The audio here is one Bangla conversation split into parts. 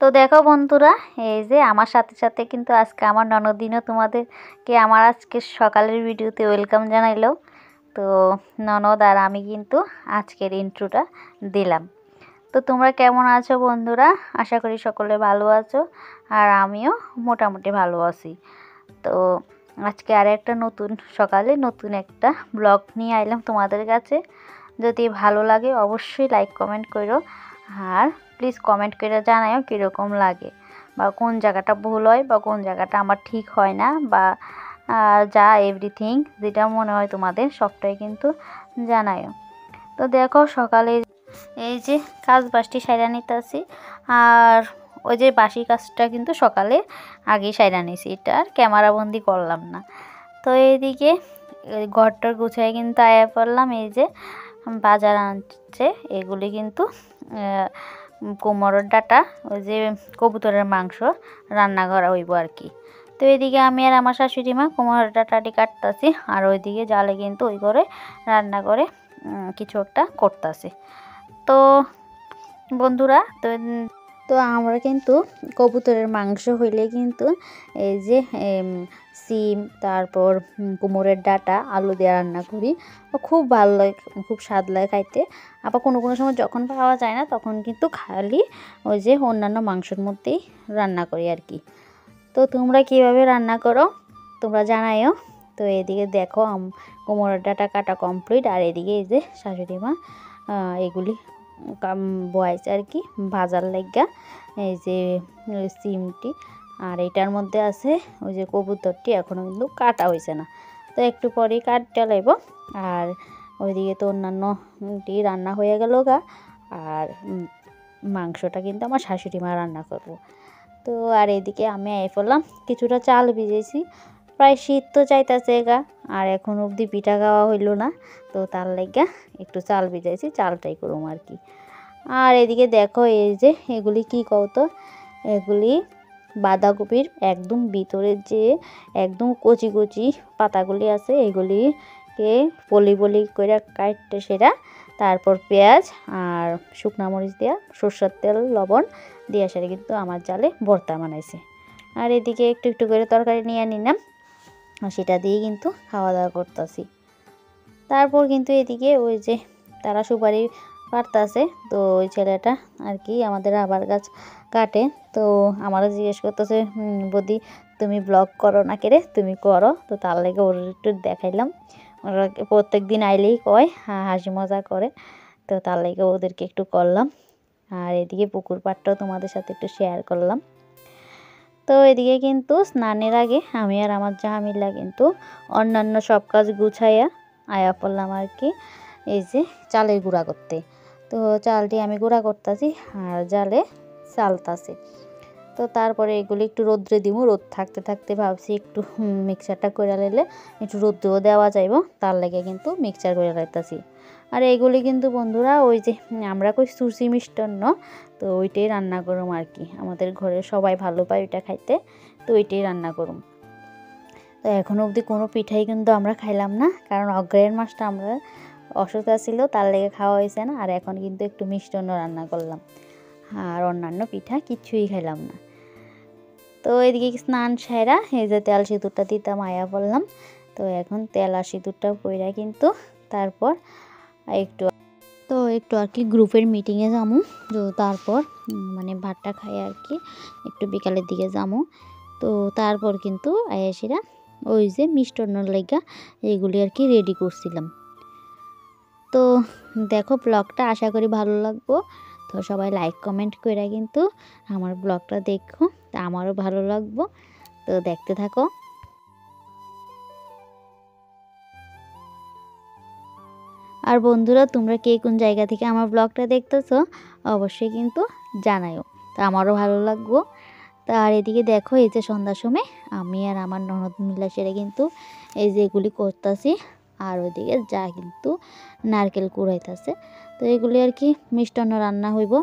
তো দেখো বন্ধুরা, এই যে আমার সাথে সাথে কিন্তু আজকে আমার ননদিনও তোমাদেরকে আমার আজকে সকালের ভিডিওতে ওয়েলকাম জানাইলো। তো ননদ আর আমি কিন্তু আজকের ইন্ট্রোটা দিলাম। তো তোমরা কেমন আছো বন্ধুরা? আশা করি সকলে ভালো আছো, আর আমিও মোটামুটি ভালো আছি। তো আজকে আর একটা নতুন সকালে নতুন একটা ব্লগ নিয়ে আইলাম তোমাদের কাছে। যদি ভালো লাগে অবশ্যই লাইক কমেন্ট করো, আর প্লিজ কমেন্ট করে জানাও কীরকম লাগে, বা কোন জায়গাটা ভুল হয় বা কোন জায়গাটা আমার ঠিক হয় না, বা যা এভরিথিং যেটা মনে হয় তোমাদের সবটাই কিন্তু জানাও। তো দেখো সকালে এই যে কাজ বাসটি সাইরা নিতেছি, আর ওই যে বাসি কাজটা কিন্তু সকালে আগেই সাইরা নিয়েছি, এটা আর ক্যামেরা বন্দি করলাম না। তো এইদিকে ঘরটার গুছায় কিন্তু আয়া পড়লাম। এই যে বাজার আনছে, এগুলি কিন্তু কোমরের ডাটা, ওই যে কবুতরের মাংস রান্না করা হইব আর কি। তো এইদিকে আমি আর আমার শাশুড়ি মা কোমরের ডাটাটি কাটতেছি, আর ওইদিকে জালে কিন্তু ওই করে রান্না করে কিছু একটা করতেছি। তো বন্ধুরা, তো আমরা কিন্তু কবুতরের মাংস হইলে কিন্তু এই যে সিম, তারপর কুমড়োর ডাঁটা, আলু দিয়ে রান্না করি। খুব ভালো লাগে, খুব স্বাদ লাগে খাইতে। আবার কোনো কোনো সময় যখন পাওয়া যায় না তখন কিন্তু খালি ওই যে অন্যান্য মাংসের মধ্যেই রান্না করি আর কি। তো তোমরা কিভাবে রান্না করো তোমরা জানাইও। তো এদিকে দেখো কুমড়োর ডাঁটা কাটা কমপ্লিট, আর এদিকে এই যে শাশুড়ি মা এগুলি বয়েছে আর কি ভাজার লাগা। এই যে সিমটি, আর এটার মধ্যে আছে ওই যে কবুতরটি, এখনও কিন্তু কাটা হয়েছে না, তো একটু পরেই কাটতে লাগব। আর ওইদিকে তো অন্যান্যটি রান্না হয়ে গেল গা, আর মাংসটা কিন্তু আমার শাশুড়ি মা রান্না করব। তো আর এদিকে আমি আই পড়লাম, কিছুটা চাল ভিজেছি, প্রায় শীত তো চাইতেছে গা, আর এখন অবধি পিঠা খাওয়া হইল না, তো তার লাগা একটু চাল ভিজাইছি, চালটাই করুম আর কি। আর এদিকে দেখো এই যে এগুলি কি কত, এগুলি বাঁধাকপির একদম ভিতরের যে একদম কচি কচি পাতাগুলি আছে, এগুলিকে পলি পলি করে কাটতে সেরা, তারপর পেঁয়াজ আর শুকনা মরিচ দেওয়া, সরষের তেল লবণ দিয়ে সেটা কিন্তু আমার জালে ভর্তা বানাইছে। আর এদিকে একটু একটু করে তরকারি নিয়ে নিলাম, সেটা দিয়ে কিন্তু খাওয়া দাওয়া করতেছি। তারপর কিন্তু এদিকে ওই যে তারা সুপারি পারতাছে, তো ওই ছেলেটা আর কি আমাদের আবার গাছ কাটে, তো আমারও জিজ্ঞেস করতেছে, বৌদি তুমি ব্লগ করো না কে রে, তুমি করো। তো তার লেগে ওর একটু দেখাইলাম, ওরা প্রত্যেক দিন আইলেই কয়, হাসি মজা করে, তো তার লেগে ওদেরকে একটু করলাম। আর এদিকে পুকুর পাড়টাও তোমাদের সাথে একটু শেয়ার করলাম। তো এদিকে কিন্তু স্নানের আগে আমি আর আমার জাহামিল্লা কিন্তু অন্যান্য সব কাজ গুছাইয়া আয়া পড়লাম আর কি, এই যে চালের গুঁড়া করতে। তো চালটি আমি গুঁড়া করতেছি, আর জালে চালতাছি। তো তারপরে এগুলি একটু রোদ্রে দিব, রোদ থাকতে থাকতে ভাবছি একটু মিক্সারটা করে নিলে একটু রোদ্রেও দেওয়া যাইব, তার লেগে কিন্তু মিক্সচার করে রাখতেছি। আর এইগুলি কিন্তু বন্ধুরা ওই যে আমরা কই সুশি মিষ্টান্ন, তো ওইটাই রান্না করুম আর কি, আমাদের ঘরে সবাই ভালো পায় ওইটা খাইতে, তো ওইটাই রান্না করুম। তো এখনও অবধি কোনো পিঠাই কিন্তু আমরা খাইলাম না, কারণ অগ্রহায়ণ মাসটা আমরা অসুস্থ ছিল, তার লেগে খাওয়া হয়েছে না। আর এখন কিন্তু একটু মিষ্টান্ন রান্না করলাম, আর অন্যান্য পিঠা কিছুই খাইলাম না। তো এদিকে স্নান সেরা এই যে তেল সিঁদুরটা দিতাম আয়া বললাম, তো এখন তেল আর সিঁদুরটা পইরা কিন্তু তারপর একটু আর কি গ্রুপের মিটিংয়ে যাবো, তো তারপর মানে ভাতটা খাই আর কি, একটু বিকালের দিকে যাবো। তো তারপর কিন্তু আয়াসিরা ওই যে মিষ্টান্নর লেগা এগুলি আর কি রেডি করছিলাম। তো দেখো ব্লগটা আশা করি ভালো লাগবো, তো সবাই লাইক কমেন্ট করে কিন্তু আমার ব্লগটা দেখো, তা আমারও ভালো লাগবো, তো দেখতে থাকো। আর বন্ধুরা, তোমরা কে কোন জায়গা থেকে আমার ব্লগটা দেখতেছো অবশ্যই কিন্তু জানাইও, তা আমারও ভালো লাগবো। তা আর এদিকে দেখো এই যে সন্ধ্যার সময় আমি আর আমার ননদ মিলা সেরে কিন্তু এই যে এগুলি করতেছি, আর ওইদিকে যা কিন্তু নারকেল কুড়াইতেছে। তো এগুলি আর কি মিষ্টান্ন রান্না হইব,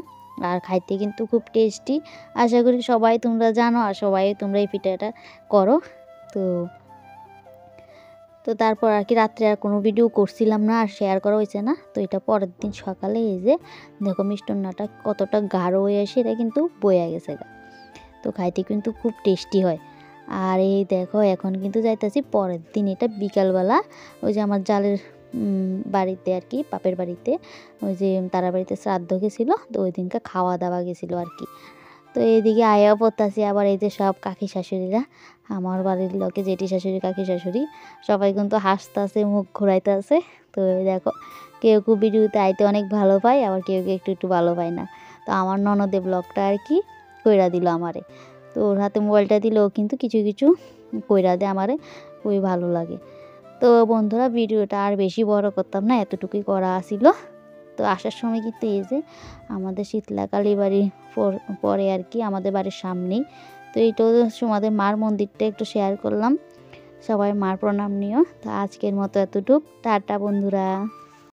আর খাইতে কিন্তু খুব টেস্টি। আশা করি সবাই তোমরা জানো, আর সবাই তোমরা এই পিঠাটা করো। তো তো তারপর আর কি রাত্রে আর কোনো ভিডিও করছিলাম না, আর শেয়ার করা হয়েছে না। তো এটা পরের দিন সকালে এই যে দেখো মিষ্টান্নটা কতটা গাঢ় হয়ে এসে এটা কিন্তু বয়ে গেছে গা। তো খাইতে কিন্তু খুব টেস্টি হয়। আর এই দেখো এখন কিন্তু যাইতেছি পরের দিন, এটা বিকালবেলা ওই যে আমার জালের বাড়িতে আর কি, বাপের বাড়িতে, ওই যে তারা বাড়িতে শ্রাদ্ধ গেছিলো, তো ওই দিনকে খাওয়া দাওয়া গেছিলো আর কি। তো এইদিকে আয়াও পড়তাছি, আবার এই যে সব কাকি শাশুড়িরা, আমার বাড়ির লোকে জেঠি শাশুড়ি কাকি শাশুড়ি সবাই কিন্তু হাসতেছে, মুখ ঘুরাইতেছে। তো এই দেখো কেউ কেউ ভিডিওতে আইতে অনেক ভালো পায়, আবার কেউ কেউ একটু একটু ভালো পায় না। তো আমার ননদে ব্লগটা আর কি কইরা দিল আমারে, তো ওর হাতে মোবাইলটা দিলেও কিন্তু কিছু কিছু কইরা দেয় আমারে, খুবই ভালো লাগে। তো বন্ধুরা ভিডিওটা আর বেশি বড় করতাম না, এতটুকুই করা ছিল। তো আসার সময় কিন্তু এই যে আমাদের শীতলা কালী বাড়ি পরে আর কি আমাদের বাড়ির সামনেই, তো এইটাও আমাদের মার মন্দিরটা একটু শেয়ার করলাম। সবাই মার প্রণাম নিও। তো আজকের মতো এতটুক, টাটা বন্ধুরা।